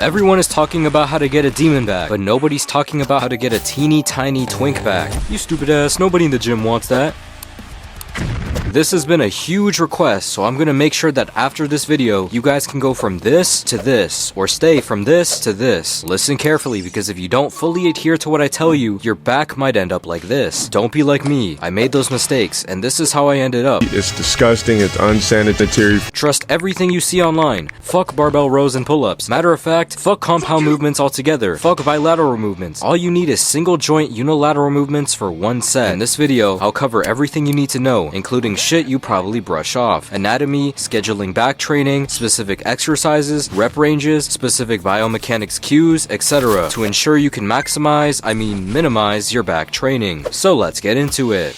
Everyone is talking about how to get a demon back, but nobody's talking about how to get a teeny tiny twink back. You stupid ass, nobody in the gym wants that. This has been a huge request, so I'm gonna make sure that after this video, you guys can go from this to this, or stay from this to this. Listen carefully, because if you don't fully adhere to what I tell you, your back might end up like this. Don't be like me. I made those mistakes, and this is how I ended up. It's disgusting, it's unsanitary. Trust everything you see online. Fuck barbell rows and pull-ups. Matter of fact, fuck compound movements altogether. Fuck bilateral movements. All you need is single joint unilateral movements for one set. In this video, I'll cover everything you need to know, including shit you probably brush off. Anatomy, scheduling back training, specific exercises, rep ranges, specific biomechanics cues, etc. to ensure you can minimize your back training. So let's get into it.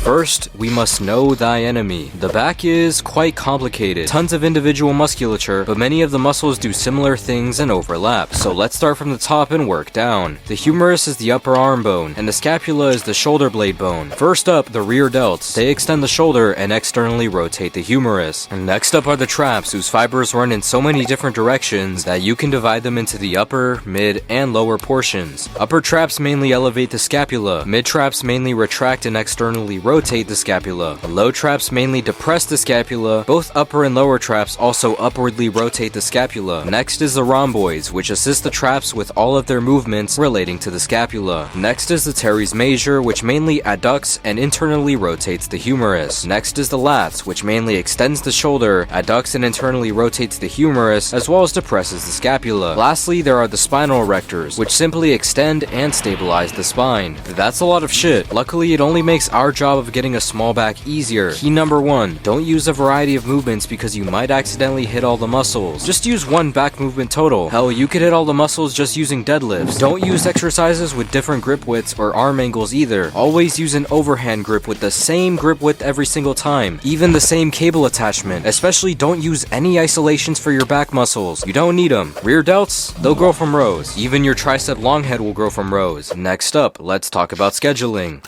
First, we must know thy enemy. The back is quite complicated. Tons of individual musculature, but many of the muscles do similar things and overlap. So let's start from the top and work down. The humerus is the upper arm bone, and the scapula is the shoulder blade bone. First up, the rear delts. They extend the shoulder and externally rotate the humerus. And next up are the traps, whose fibers run in so many different directions that you can divide them into the upper, mid, and lower portions. Upper traps mainly elevate the scapula. Mid traps mainly retract and externally rotate the scapula. The low traps mainly depress the scapula. Both upper and lower traps also upwardly rotate the scapula. Next is the rhomboids, which assist the traps with all of their movements relating to the scapula. Next is the teres major, which mainly adducts and internally rotates the humerus. Next is the lats, which mainly extends the shoulder, adducts and internally rotates the humerus, as well as depresses the scapula. Lastly, there are the spinal erectors, which simply extend and stabilize the spine. That's a lot of shit. Luckily, it only makes our job of getting a small back easier. Key number 1, don't use a variety of movements because you might accidentally hit all the muscles. Just use one back movement total. Hell, you could hit all the muscles just using deadlifts. Don't use exercises with different grip widths or arm angles either. Always use an overhand grip with the same grip width every single time, even the same cable attachment. Especially don't use any isolations for your back muscles. You don't need them. Rear delts, they'll grow from rows. Even your tricep long head will grow from rows. Next up, let's talk about scheduling.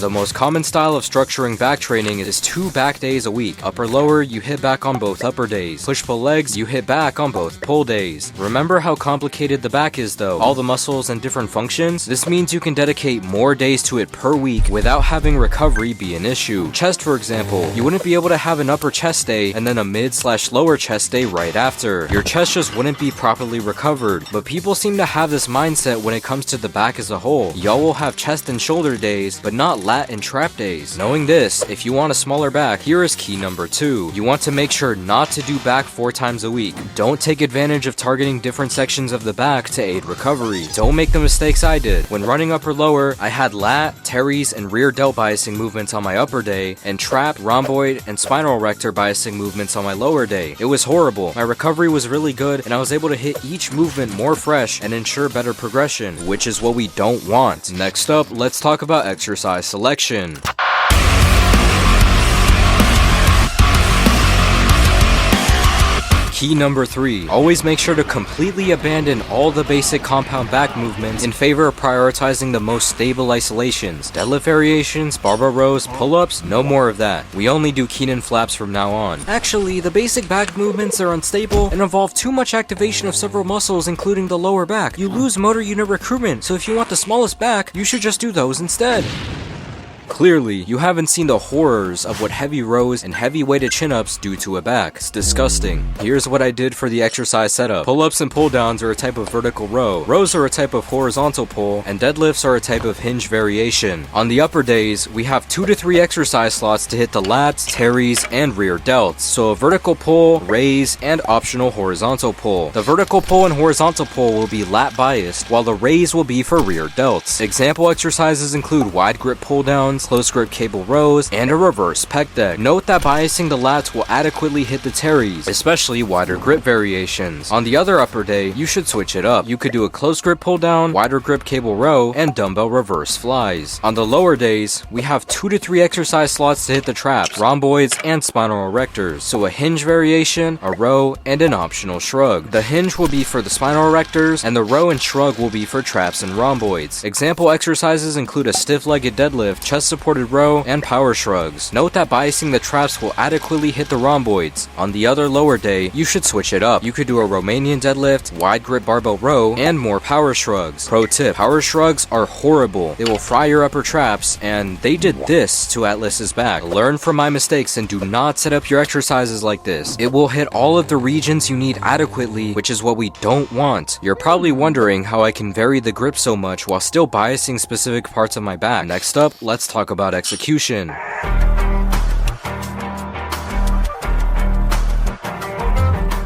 The most common style of structuring back training is 2 back days a week. Upper lower, you hit back on both upper days. Push pull legs, you hit back on both pull days. Remember how complicated the back is though. All the muscles and different functions? This means you can dedicate more days to it per week without having recovery be an issue. Chest, for example, you wouldn't be able to have an upper chest day and then a mid/lower chest day right after. Your chest just wouldn't be properly recovered. But people seem to have this mindset when it comes to the back as a whole. Y'all will have chest and shoulder days, but not lat and trap days. Knowing this, if you want a smaller back, here is key number 2. You want to make sure not to do back 4 times a week. Don't take advantage of targeting different sections of the back to aid recovery. Don't make the mistakes I did. When running upper lower, I had lat, teres, and rear delt biasing movements on my upper day, and trap, rhomboid, and spinal erector biasing movements on my lower day. It was horrible. My recovery was really good, and I was able to hit each movement more fresh and ensure better progression, which is what we don't want. Next up, let's talk about exercise selection. Key number 3, always make sure to completely abandon all the basic compound back movements in favor of prioritizing the most stable isolations. Deadlift variations, barbell rows, pull-ups, no more of that. We only do Keenan flaps from now on. Actually, the basic back movements are unstable and involve too much activation of several muscles, including the lower back. You lose motor unit recruitment, so if you want the smallest back, you should just do those instead. Clearly, you haven't seen the horrors of what heavy rows and heavy weighted chin-ups do to a back. It's disgusting. Here's what I did for the exercise setup. Pull-ups and pull-downs are a type of vertical row. Rows are a type of horizontal pull, and deadlifts are a type of hinge variation. On the upper days, we have 2 to 3 exercise slots to hit the lats, teres, and rear delts. So a vertical pull, raise, and optional horizontal pull. The vertical pull and horizontal pull will be lat biased, while the raise will be for rear delts. Example exercises include wide grip pull-downs, downs, close grip cable rows, and a reverse pec deck. Note that biasing the lats will adequately hit the teres, especially wider grip variations. On the other upper day, you should switch it up. You could do a close grip pull down, wider grip cable row, and dumbbell reverse flies. On the lower days, we have 2 to 3 exercise slots to hit the traps, rhomboids, and spinal erectors. So a hinge variation, a row, and an optional shrug. The hinge will be for the spinal erectors, and the row and shrug will be for traps and rhomboids. Example exercises include a stiff-legged deadlift, chest-supported row, and power shrugs. Note that biasing the traps will adequately hit the rhomboids. On the other lower day, you should switch it up. You could do a Romanian deadlift, wide grip barbell row, and more power shrugs. Pro tip, power shrugs are horrible. They will fry your upper traps, and they did this to Atlas's back. Learn from my mistakes and do not set up your exercises like this. It will hit all of the regions you need adequately, which is what we don't want. You're probably wondering how I can vary the grip so much while still biasing specific parts of my back. Next up, let's talk about execution.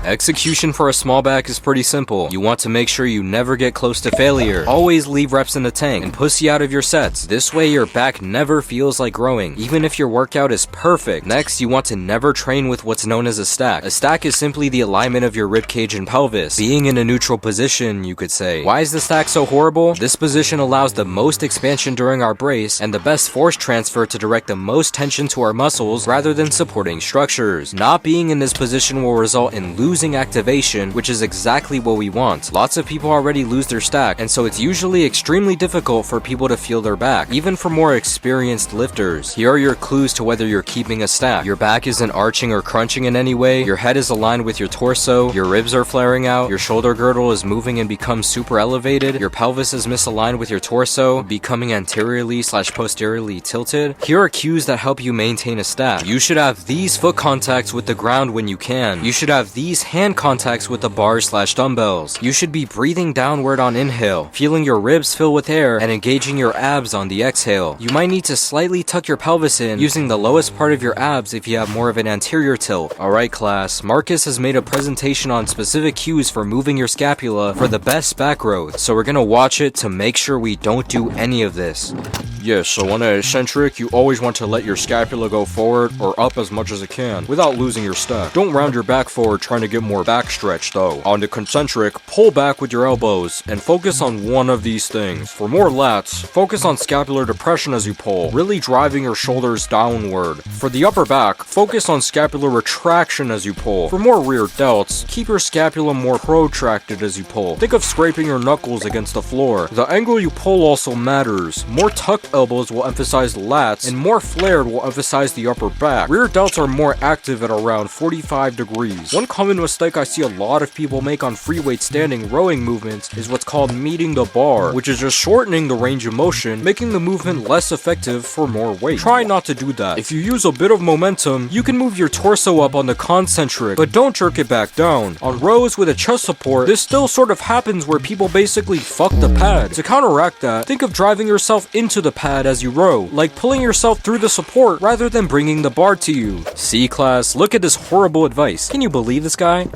Execution for a small back is pretty simple. You want to make sure you never get close to failure. Always leave reps in the tank and pussy out of your sets. This way your back never feels like growing, even if your workout is perfect. Next, you want to never train with what's known as a stack. A stack is simply the alignment of your ribcage and pelvis, being in a neutral position, you could say. Why is the stack so horrible? This position allows the most expansion during our brace and the best force transfer to direct the most tension to our muscles rather than supporting structures. Not being in this position will result in losing activation, which is exactly what we want. Lots of people already lose their stack, and so it's usually extremely difficult for people to feel their back, even for more experienced lifters. Here are your clues to whether you're keeping a stack. Your back isn't arching or crunching in any way, your head is aligned with your torso, your ribs are flaring out, your shoulder girdle is moving and becomes super elevated, your pelvis is misaligned with your torso, becoming anteriorly/posteriorly tilted. Here are cues that help you maintain a stack. You should have these foot contacts with the ground when you can. You should have these hand contacts with the bars/dumbbells. You should be breathing downward on inhale, feeling your ribs fill with air, and engaging your abs on the exhale. You might need to slightly tuck your pelvis in, using the lowest part of your abs if you have more of an anterior tilt. Alright class, Marcus has made a presentation on specific cues for moving your scapula for the best back growth, so we're gonna watch it to make sure we don't do any of this. Yes, so on a eccentric, you always want to let your scapula go forward or up as much as it can, without losing your stack. Don't round your back forward trying to get more back stretch though. On the concentric, pull back with your elbows, and focus on one of these things. For more lats, focus on scapular depression as you pull, really driving your shoulders downward. For the upper back, focus on scapular retraction as you pull. For more rear delts, keep your scapula more protracted as you pull. Think of scraping your knuckles against the floor. The angle you pull also matters. More tucked elbows will emphasize lats, and more flared will emphasize the upper back. Rear delts are more active at around 45 degrees. One common mistake I see a lot of people make on free weight standing rowing movements is what's called meeting the bar, which is just shortening the range of motion, making the movement less effective for more weight. Try not to do that. If you use a bit of momentum, you can move your torso up on the concentric, but don't jerk it back down. On rows with a chest support, this still sort of happens where people basically fuck the pad. To counteract that, think of driving yourself into the pad as you row, like pulling yourself through the support rather than bringing the bar to you. See class, look at this horrible advice. Can you believe this guy?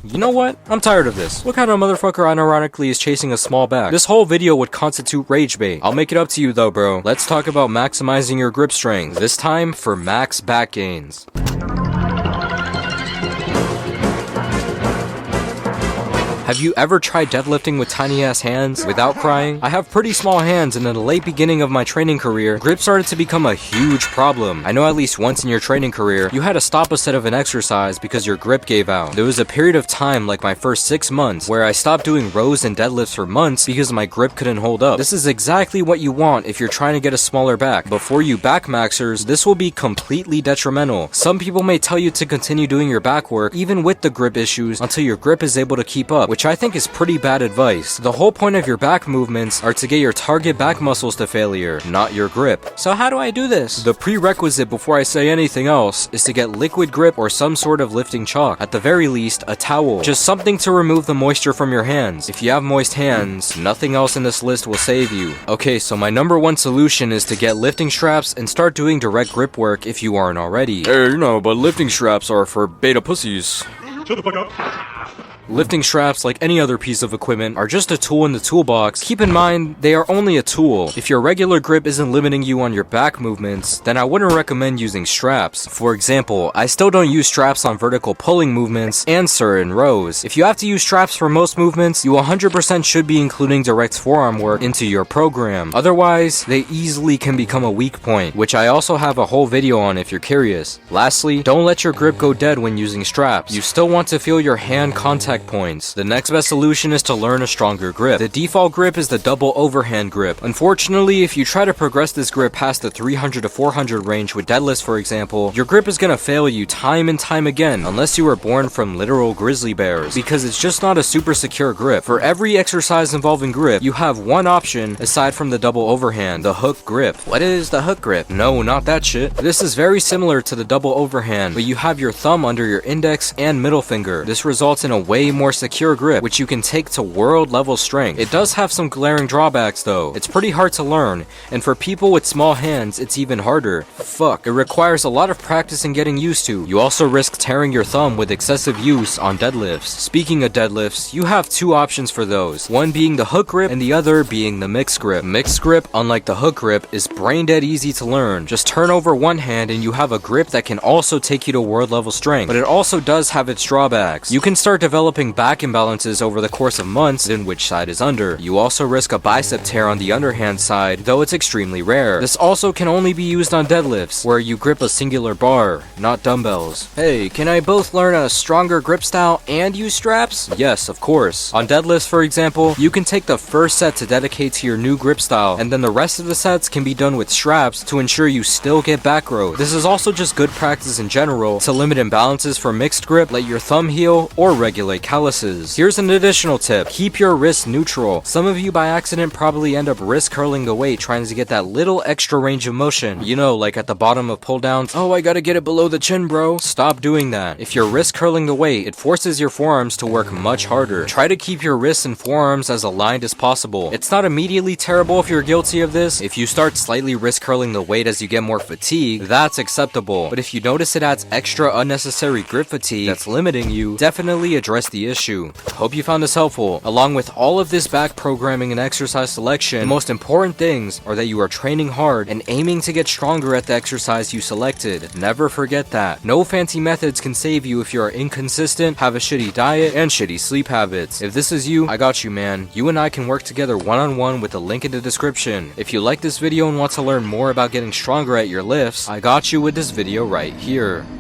You know what? I'm tired of this. What kind of motherfucker unironically is chasing a small back? This whole video would constitute rage bait. I'll make it up to you though, bro. Let's talk about maximizing your grip strength. This time for max back gains. Have you ever tried deadlifting with tiny ass hands without crying? I have pretty small hands, and in the late beginning of my training career, grip started to become a huge problem. I know at least once in your training career, you had to stop a set of an exercise because your grip gave out. There was a period of time, like my first 6 months, where I stopped doing rows and deadlifts for months because my grip couldn't hold up. This is exactly what you want if you're trying to get a smaller back. But for you back maxers, this will be completely detrimental. Some people may tell you to continue doing your back work, even with the grip issues, until your grip is able to keep up, which I think is pretty bad advice. The whole point of your back movements are to get your target back muscles to failure, not your grip. So how do I do this? The prerequisite before I say anything else is to get liquid grip or some sort of lifting chalk. At the very least, a towel. Just something to remove the moisture from your hands. If you have moist hands, nothing else in this list will save you. Okay, so my number one solution is to get lifting straps and start doing direct grip work if you aren't already. Hey, but lifting straps are for beta pussies. Shut the fuck up. Lifting straps, like any other piece of equipment, are just a tool in the toolbox. Keep in mind, they are only a tool. If your regular grip isn't limiting you on your back movements, then I wouldn't recommend using straps. For example, I still don't use straps on vertical pulling movements and certain rows. If you have to use straps for most movements, you 100% should be including direct forearm work into your program. Otherwise, they easily can become a weak point, which I also have a whole video on if you're curious. Lastly, don't let your grip go dead when using straps. You still want to feel your hand contact points. The next best solution is to learn a stronger grip. The default grip is the double overhand grip. Unfortunately, if you try to progress this grip past the 300 to 400 range with deadlifts, for example, your grip is gonna fail you time and time again, unless you were born from literal grizzly bears, because it's just not a super secure grip. For every exercise involving grip, you have one option aside from the double overhand, the hook grip. What is the hook grip? No, not that shit. This is very similar to the double overhand, but you have your thumb under your index and middle finger. This results in a way more secure grip, which you can take to world level strength. It does have some glaring drawbacks though. It's pretty hard to learn, and for people with small hands, it's even harder. Fuck, it requires a lot of practice and getting used to. You also risk tearing your thumb with excessive use on deadlifts. Speaking of deadlifts, you have two options for those, one being the hook grip and the other being the mixed grip. Mixed grip, unlike the hook grip, is brain dead easy to learn. Just turn over one hand and you have a grip that can also take you to world level strength, but it also does have its drawbacks. You can start developing back imbalances over the course of months in which side is under. You also risk a bicep tear on the underhand side, though it's extremely rare. This also can only be used on deadlifts, where you grip a singular bar, not dumbbells. Hey, can I both learn a stronger grip style and use straps? Yes, of course. On deadlifts, for example, you can take the first set to dedicate to your new grip style, and then the rest of the sets can be done with straps to ensure you still get back growth. This is also just good practice in general to limit imbalances for mixed grip, let your thumb heal, or regulate calluses. Here's an additional tip. Keep your wrist neutral. Some of you by accident probably end up wrist curling the weight trying to get that little extra range of motion. You know, like at the bottom of pull downs, oh, I gotta get it below the chin, bro. Stop doing that. If you're wrist curling the weight, it forces your forearms to work much harder. Try to keep your wrists and forearms as aligned as possible. It's not immediately terrible if you're guilty of this. If you start slightly wrist curling the weight as you get more fatigue, that's acceptable. But if you notice it adds extra unnecessary grip fatigue that's limiting you, definitely address the issue. Hope you found this helpful. Along with all of this back programming and exercise selection, the most important things are that you are training hard and aiming to get stronger at the exercise you selected. Never forget that. No fancy methods can save you if you are inconsistent, have a shitty diet, and shitty sleep habits. If this is you, I got you, man. You and I can work together one-on-one with the link in the description. If you like this video and want to learn more about getting stronger at your lifts, I got you with this video right here.